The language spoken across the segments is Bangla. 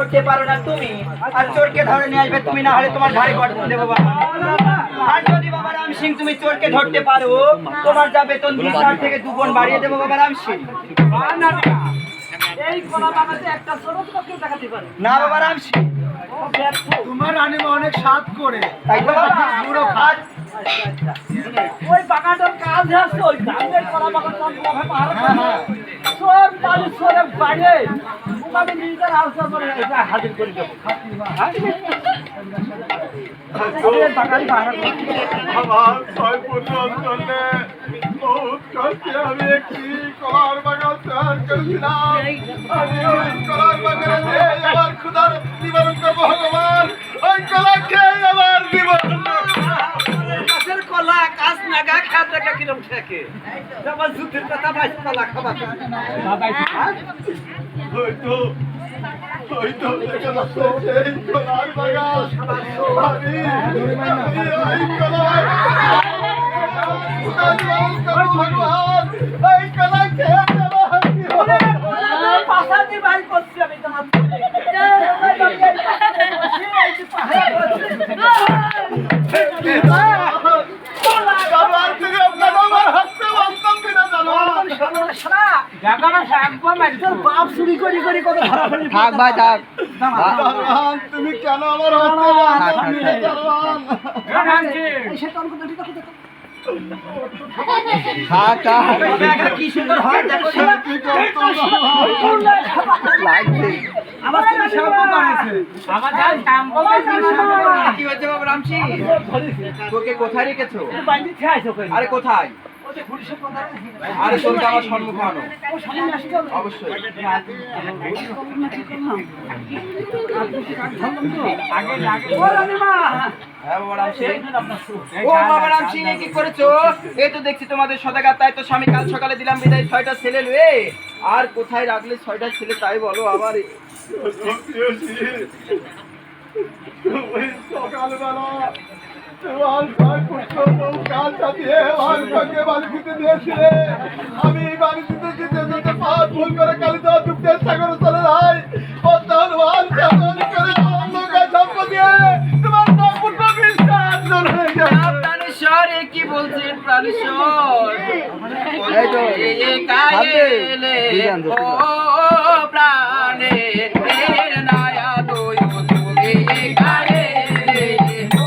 করতে পারো না তুমি, আর চোরকে ধরে নিয়ে আসবে তুমি, না হলে তোমার ঘাড়ে গর্দন দেবো বাবা। আর যদি বাবা রাম সিং তুমি চোরকে ধরতে পারো, তোমার যা বেতন 20,000 থেকে 2 গুণ বাড়িয়ে দেবো বাবা রাম সিং। এই কলা বাগাতে একটা ছোট কেউ দেখাতে পারে না বাবা রাম সিং, তোমার রানীমা অনেক স্বাদ করে, তাই তো বাবা পুরো খাট। ওই বাগানটার কাজ আছে, ওই ধানের কলা বাগানটা সব পানি সরে বাড়ে আমি নিজের আলোচনা করে এটা হাজির করে দেবো। আমার 6 ফুট অঞ্চলে বহুত কষ্টে আমি একটি কলার বাগান তৈরি করেছিলাম। আমি ওই কলার বাগানে আমার ক্ষুধার নিবারণ করবো ভগবান, ওই কলা খেয়ে আমার জীবন। গাছের কলা কাজ নাগা খাতে কিরম থাকে যেমন যুদ্ধের কথা বাইশ কলা খাবার হয়তো হয়তো দেখা যাচ্ছে সেই কলার বাগান আমি ওই কলার ভগবান, ওই কলা খেয়ে আমার জীবন। পাশাতে বাই করছি আমি তোমার বাপ চুরি করি করি কত থাক ভাই থাক। তুমি কেন আমার কি সুন্দর হয় দেখো, আমার তুমি শ্যাম্পু বানাইছে আমার যা শ্যাম্পু কি হয়েছে বাবা রাম সিং? তোকে কোথায় রেখেছো? বাইরে খেয়ে আইছো কই আরে কোথায়? ওতে পুলিশের কথা আরে তোকে আমার সম্মুখে আনো ও সামনে আসছে অবশ্যই। আগে আগে ও রানীমা হ্যাঁ বাবা রাম সিং। ও বাবা রাম সিং, এ কি করেছো? এই তো দেখছি তোমাদের সদাগর, তাই তো স্বামী কাল সকালে দিলাম বিদায় 6টা ছেলে লয়ে, আর কোথায় রাখলে 6টা ছেলে তাই বলো আবার। সকালবেলা তোমার 6 পুত্র কাল চাপিয়ে আমার সঙ্গে বাড়িতে দিয়েছিলে। আমি বাড়িতে যেতে যেতে পাঁচ ভুল করে কালিদা দুঃখের সাগর চলে যাই। অত্যন্ত করে লোকের সম্পদ দিয়ে তোমার 6 পুত্র বিসর্জন হয়ে গেছে। প্রাণেশ্বর, এ কি বলছেন প্রাণেশ্বর? কায়েলে ও প্রাণে এর নায়া দই তুমি কায়েলে ও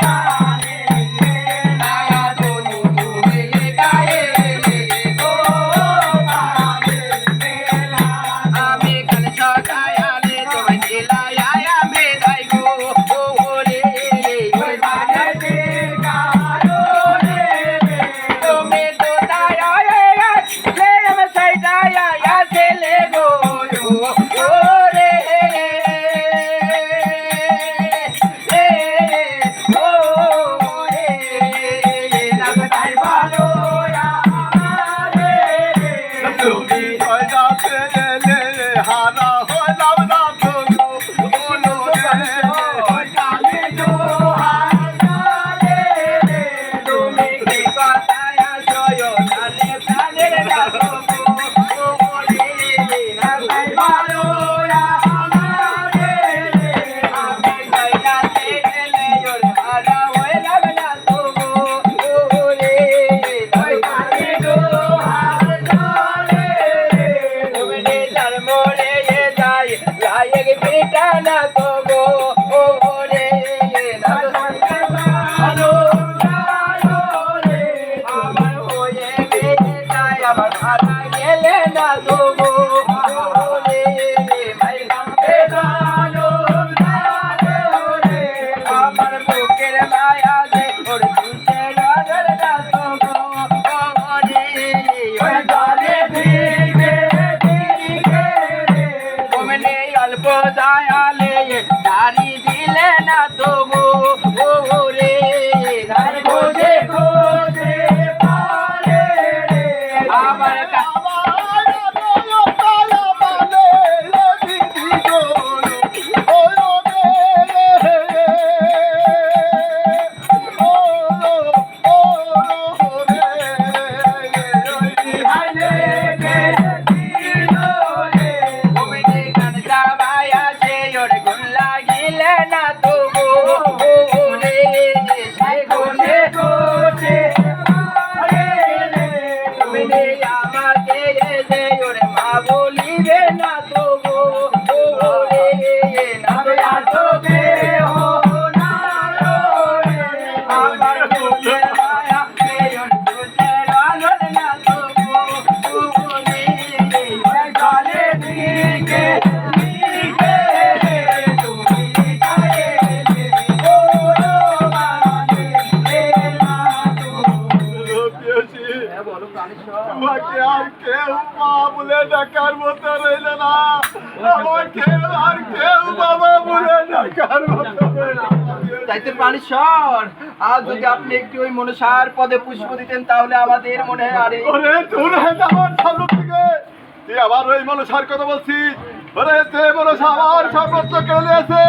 প্রাণে নায়া দই তুমি কায়েলে ও প্রাণে আমি কাল সকালে তোমায় দিলাই আয়া বেদাই গো ওরে ওই বাগানে কালো রে তুমি তো তাই আয়া লে আমি সাইডা আয়া ছেলে গো ওরে ও রে রাগতাই ভালো আমারে তুমি ছয়টা ছেলে হারা হলাম না তো বলো কালে জো হারে তুমি কি কথায় আসয় কালে প্রাণের রাখো ওরে রাগতাই ভালো আমারে আমি কইরা ছেলে ওর হারা হইলাম না তো ওরে কালে জো হারে তুমি যার মোড়ে যাই লায়ক বেটা না তো গো ওরে ভালো রে আমার হয়ে বেটাই আমার ভাড়া গেলে না তো গো ওরে ভাই গামে ভালো রে আমার বুকের মায়া দে ওর তুতে রাগর না তো গো ওরে ওই গালে ভিগে ভিগে ওমনে অল্প জায়ালে দাড়ি দিলে না তো গো ওরে ধার খোঁজে খোঁজে পারে রে আমার ওমনে গান গাবায়া ডাকার মতো রইল না, আমার কেউ আর কেউ বাবা বলে ডাকার মতো রইল না। তাইতে প্রাণেশ্বর, আজ যদি আপনি একটু ওই মনসার পদে পুষ্প দিতেন তাহলে আমাদের মনে হয় আরে ওরে দূর হয়ে যা আমার সামনে থেকে, তুই আবার ওই মনসার কথা বলছিস? ওরে যে মনসা আমার সর্বত্র কেড়ে নিয়েছে,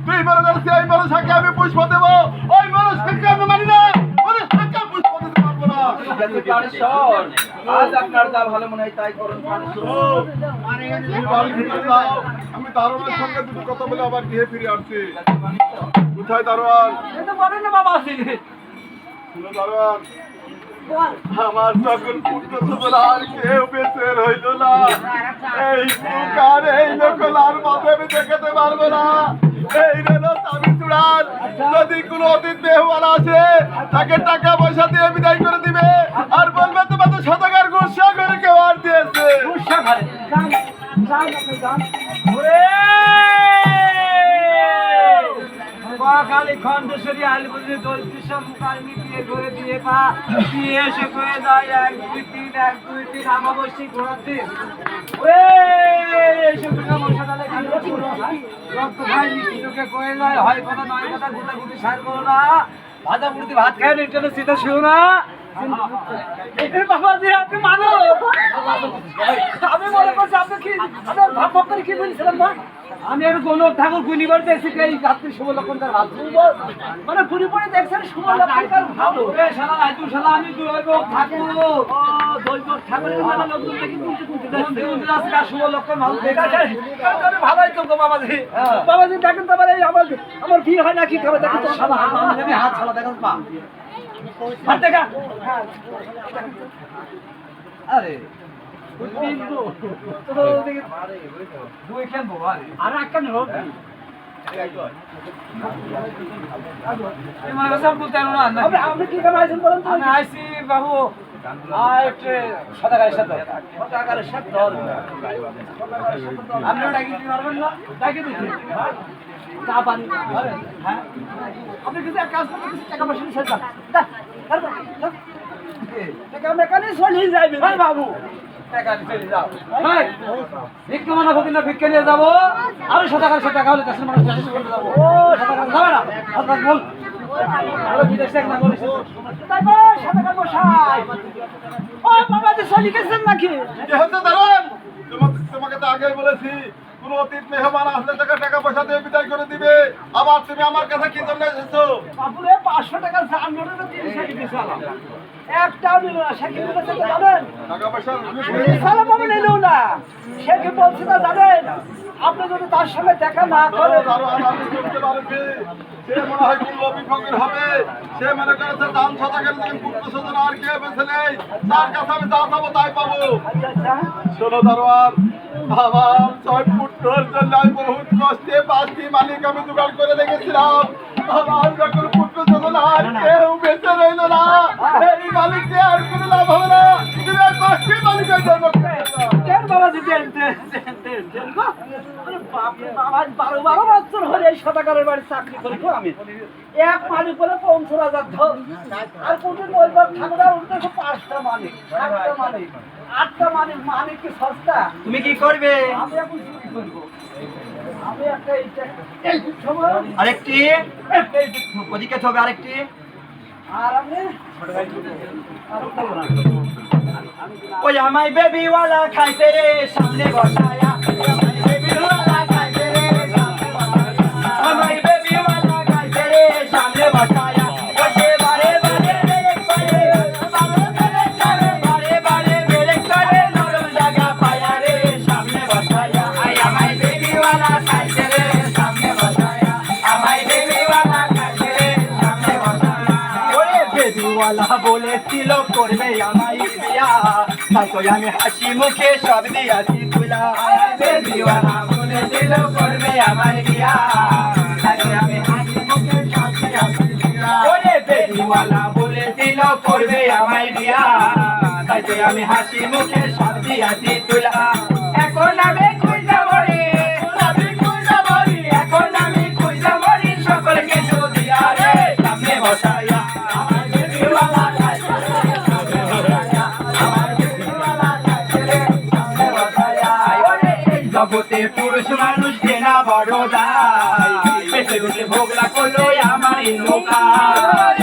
তুই মনে করছিস ওই মনসাকে আমি পুষ্প দেবো? ওই মনসাকে আমি মানি না, মনসাকে পুষ্প দিতে পারবো না। প্রাণেশ্বর, আজ আপনার যা ভালো মনে হয় তাই করুন প্রাণেশ্বর। তুমি বাড়ির ভিতরে যাও, আমি দারোয়ানের সঙ্গে দুটো কথা বলে আবার গৃহে ফিরে আসছি। কোথায় দারোয়ান? এই তো বলেন না বাবা আছি শুনো দারোয়ান, আমার যখন পুত্র ছোটরা আর কেউ বেঁচে রইল না, এই পুকার এই লোকল আর মাঝে আমি দেখাতে পারবো না। এই রেল চাবি চূড়ার যদি কোনো অতীত মেহমান আসে তাকে টাকা পয়সা দিয়ে বিদায় করে দিবে, আর বলবে তোমাদের শতকার গুসা করে কেউ আর দিয়েছে। গুসা ঘরে যান যান আপনি যান। ওরে কালী খণ্ডেশ্বরী আলিপুরে দৈত্য মুখার্মি দিয়ে ঘুরে দিয়ে পা দিয়ে এসে করে যায় 1 2 3 1 2 3 আমাবস্যি ঘোরার দিন। ওরে এসে বিনা মশা ডালে খাইলে পুরো রক্ত খাই মিষ্টি লোকে করে যায়, হয় কথা নয় কথা গোটা গুটি সার করো না, ভাজা পুরিতে ভাত খায় না সেটা শুও না। বাবা যে আপনি মানো, আমি মনে করছি আপনি কি ভাব করে কি বলছিলেন না? আমি আর কোন ঠাকুর গুনিবার দেখছি এই রাত্রি শুভ লক্ষণকার ভাব মানে গুনি পরে দেখছেন শুভ লক্ষণকার ভাব। এ শালা আইতু শালা আমি দুইব ঠাকুর ও দৈব ঠাকুরের মানে লোকজন দেখি কুনতে আজকে শুভ লক্ষণ ভালো দেখাছে তাহলে ভালোই তো গো বাবাজি। বাবাজি দেখেন তো এই আমার কি হয় না কি খাবে দেখেন তো শালা আমি হাত শালা দেখেন পা হাত দেখা। আরে আপনি কি কেন আইছেন বলেন? আমি আইসি বাবু সদাগারের সাথে আপনি ডাকি দিতে পারবেন না? ডাকি দিচ্ছি চা পানি। হ্যাঁ আপনি কিন্তু এক কাজ করতে টাকা পয়সা নিয়ে যান, টাকা মেকানি চলে যাইবে বাবু, টাকা চলে যাও ভিক্ষা মানা ভোগ না ভিক্ষা নিয়ে যাবো আর শতকার টাকা হলে দেশের মানুষ যাবো। ও শতকার যাবে না শতকার বল বিদেশে এক না করেছে নাকি? তোমাকে তো আগেই বলেছি কোন অতীত মেহমান আসলে তাকে টাকা পয়সা দিয়ে বিদায় করে দিবে, আবার তুমি আমার কাছে কি জন্য এসেছো? বাবুরে 500 টাকা জান নোটের 30 দিছে একটাও নিল না। সে কি বলেছে জানেন? টাকা পয়সা সালা বাবু নিল না, সে কি বলছে না জানেন? আপনি যদি তার সঙ্গে দেখা না করেন আমি করতে পারছি, সে মনে হয় কোন লবি ফকির হবে, সে মনে করেছে দান শতকের দিন পুত্র সদন আর কে বেছে নেই, তার কাছে আমি যা চাবো তাই পাবো। শোনো দারোয়ান, আমার 6 পুত্রের জন্য আমি বহুত কষ্টে 5টি মালিক আমি জোগাড় করে রেখেছিলাম, আমার যখন পুত্র সদন আর কেউ বেঁচে রইল না, এই মালিককে আর কোনো লাভ হবে না, তুমি আর 5টি মালিকের জন্য দেন বাবাজি দেন দেন দেন দেন দেন গো। আরে বাপরে বাবা 12 বছর হলে এই শতকারের বাড়ি চাকরি করি গো আমি। এক মালিক বলে 50,000 ধর আর কোটি বলবার ঠাকুরা উঠতে 5টা মালিক 7টা মালিক 8টা মালিক, মালিক কি সস্তা? তুমি কি করবে? আমি এখন কি করব? আমি একটা এই সময় আরেকটি ওদিকে হবে আরেকটি। আর আমি ওই আমায় বেবি ওয়ালা খাইতে রে সামনে বসায়া, বেবি ওয়ালা খাইতে রে সামনে বসায়া, আমায় বেবি ওয়ালা খাইতে রে সামনে বসায়া, ওসে বারে বারে বেরেক করে বারে বারে বেরেক করে নরম জায়গা পায়া রে সামনে বসায়া, আই আমায় বেবি ওয়ালা খাইতে রে সামনে বসায়া, আমায় বেবি ওয়ালা খাইতে রে সামনে বসায়া। ওরে বেবি ওয়ালা বলেছিল করবে আমায় বিয়া, তাই আমি হাসি মুখে সব দিয়াছি তুলা, বেবিওয়ালা বলেছিল করবে আমার বিয়া, তাই আমি হাসি মুখে সব দিয়াছি তুলা। ওরে বেবিওয়ালা বলেছিল করবে আমার বিয়া, তাই আমি হাসি মুখে সব দিয়াছি তুলা। এখন আমি খুঁজা মরি, এখন আমি খুঁজা মরি সকল কিছু দিয়া রে সামনে বসাইয়া, আমার বেবিওয়ালা সামনে বসায়া, আমার বেবিওয়ালা সামনে বসায়া। মানুষ কেনা বড় দায়, বেঁচে বেঁচে ভোগলা করলো আমার ইন্দুকায়।